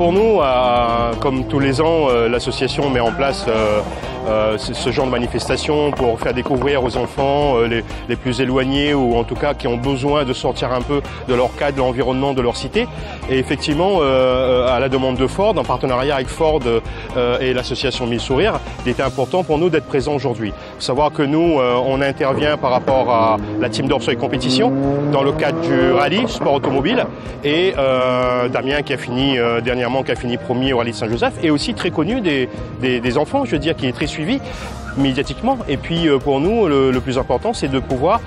pour nous, comme tous les ans, l'association met en place ce genre de manifestation pour faire découvrir aux enfants les plus éloignés ou en tout cas qui ont besoin de sortir un peu de leur cadre, de l'environnement, de leur cité. Et effectivement, à la demande de Ford, en partenariat avec Ford et l'association 1000 Sourires, il était important pour nous d'être présents aujourd'hui. Il faut savoir que nous, on intervient par rapport à la team d'Orseuil Compétition dans le cadre du rallye sport automobile et Damien qui a fini dernièrement, qui a fini premier au rallye de Saint-Joseph et aussi très connu des enfants, je veux dire, qui est très suivi médiatiquement. Et puis pour nous, le plus important, c'est de pouvoir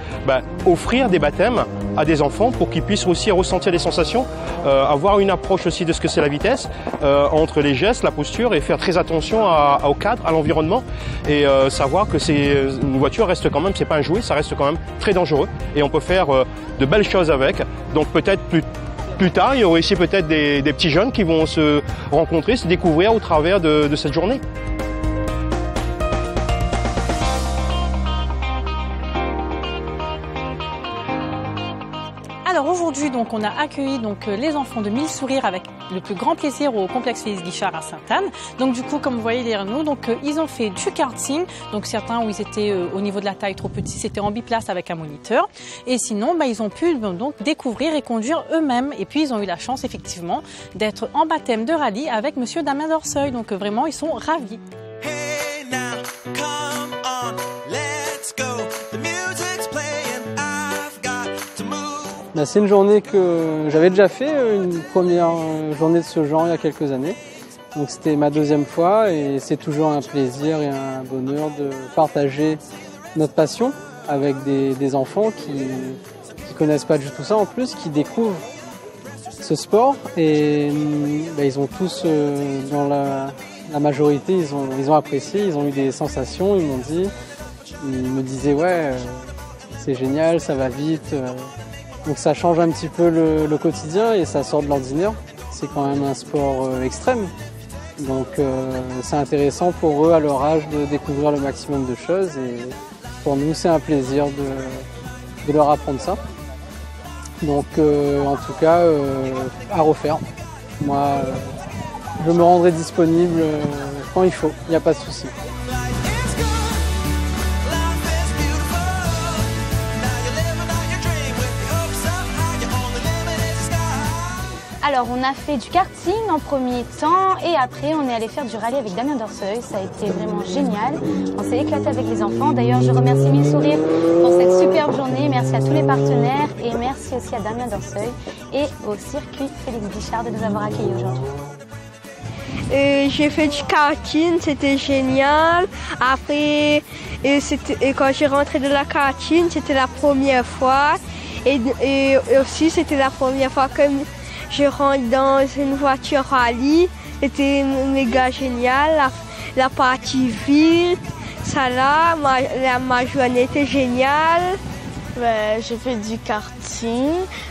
offrir des baptêmes à des enfants pour qu'ils puissent aussi ressentir des sensations, avoir une approche aussi de ce que c'est la vitesse, entre les gestes, la posture et faire très attention au cadre, à l'environnement et savoir que une voiture reste quand même, c'est pas un jouet, ça reste quand même très dangereux et on peut faire de belles choses avec. Donc peut-être plus tard, il y aura ici peut-être des petits jeunes qui vont se rencontrer, se découvrir au travers de cette journée. Alors aujourd'hui, donc, on a accueilli les enfants de 1000 Sourires avec le plus grand plaisir au complexe Félix Guichard à Sainte-Anne. Donc du coup, comme vous voyez derrière nous, ils ont fait du karting. Donc certains où ils étaient au niveau de la taille trop petits, c'était en biplace avec un moniteur. Et sinon, ils ont pu donc découvrir et conduire eux-mêmes. Et puis ils ont eu la chance effectivement d'être en baptême de rallye avec Monsieur Damien d'Orseuil. Donc vraiment, ils sont ravis. Hey now, come on, let's go. The music's playing, I've got to move. C'est une journée que j'avais déjà fait, une première journée de ce genre il y a quelques années. Donc c'était ma deuxième fois et c'est toujours un plaisir et un bonheur de partager notre passion avec des enfants qui connaissent pas du tout ça en plus, qui découvrent ce sport et ils ont tous, dans la majorité, ils ont apprécié, ils ont eu des sensations, ils me disaient ouais, c'est génial, ça va vite. Donc ça change un petit peu le quotidien et ça sort de l'ordinaire. C'est quand même un sport extrême. Donc c'est intéressant pour eux à leur âge de découvrir le maximum de choses et pour nous c'est un plaisir de leur apprendre ça. Donc en tout cas à refaire. Moi je me rendrai disponible quand il faut, il n'y a pas de souci. Alors on a fait du karting en premier temps et après on est allé faire du rallye avec Damien d'Orseuil. Ça a été vraiment génial. On s'est éclaté avec les enfants. D'ailleurs je remercie 1000 Sourires pour cette superbe journée. Merci à tous les partenaires et merci aussi à Damien d'Orseuil et au circuit Félix Guichard de nous avoir accueillis aujourd'hui. J'ai fait du karting, c'était génial. Après, quand j'ai rentré de la karting, c'était la première fois. Et aussi c'était la première fois que je rentre dans une voiture rallye, c'était méga génial, la partie ville, ça là, ma journée était géniale. J'ai fait du karting,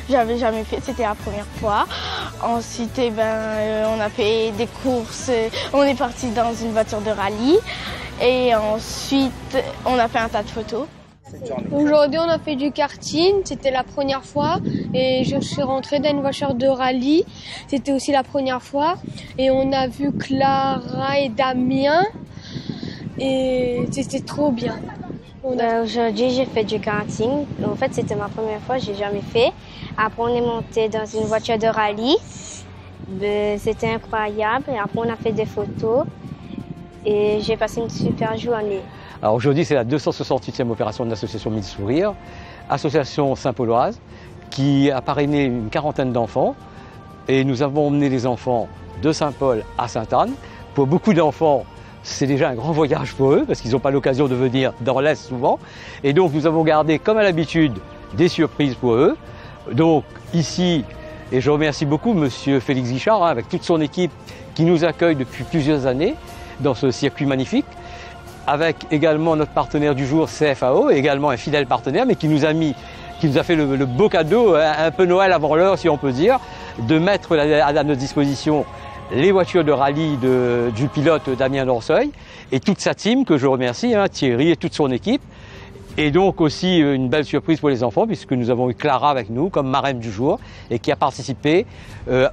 j'avais jamais fait, c'était la première fois. Ensuite, on a fait des courses, on est parti dans une voiture de rallye et ensuite on a fait un tas de photos. Aujourd'hui, on a fait du karting, c'était la première fois et je suis rentrée dans une voiture de rallye, c'était aussi la première fois et on a vu Clara et Damien et c'était trop bien. Aujourd'hui, j'ai fait du karting. En fait, c'était ma première fois, j'ai jamais fait. Après, on est monté dans une voiture de rallye. C'était incroyable. Et après, on a fait des photos et j'ai passé une super journée. Alors aujourd'hui, c'est la 268e opération de l'association 1000 Sourires, association Saint-Pauloise, qui a parrainé une quarantaine d'enfants. Et nous avons emmené les enfants de Saint-Paul à Sainte-Anne. Pour beaucoup d'enfants, c'est déjà un grand voyage pour eux, parce qu'ils n'ont pas l'occasion de venir dans l'Est souvent. Et donc nous avons gardé, comme à l'habitude, des surprises pour eux. Donc ici, et je remercie beaucoup Monsieur Félix Guichard, avec toute son équipe qui nous accueille depuis plusieurs années dans ce circuit magnifique, avec également notre partenaire du jour, CFAO, également un fidèle partenaire, mais qui nous a fait le beau cadeau, un peu Noël avant l'heure si on peut dire, de mettre à notre disposition les voitures de rallye du pilote Damien d'Orseuil et toute sa team que je remercie, Thierry et toute son équipe. Et donc aussi une belle surprise pour les enfants puisque nous avons eu Clara avec nous comme marraine du jour et qui a participé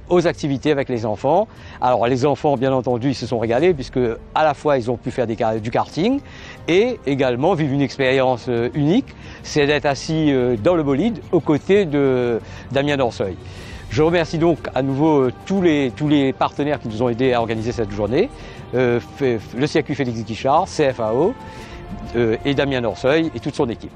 aux activités avec les enfants. Alors les enfants bien entendu ils se sont régalés puisque à la fois ils ont pu faire du karting et également vivre une expérience unique, c'est d'être assis dans le bolide aux côtés de Damien Dorseuil. Je remercie donc à nouveau tous les partenaires qui nous ont aidés à organiser cette journée, le circuit Félix Guichard, CFAO, et Damien Dorseuil et toute son équipe.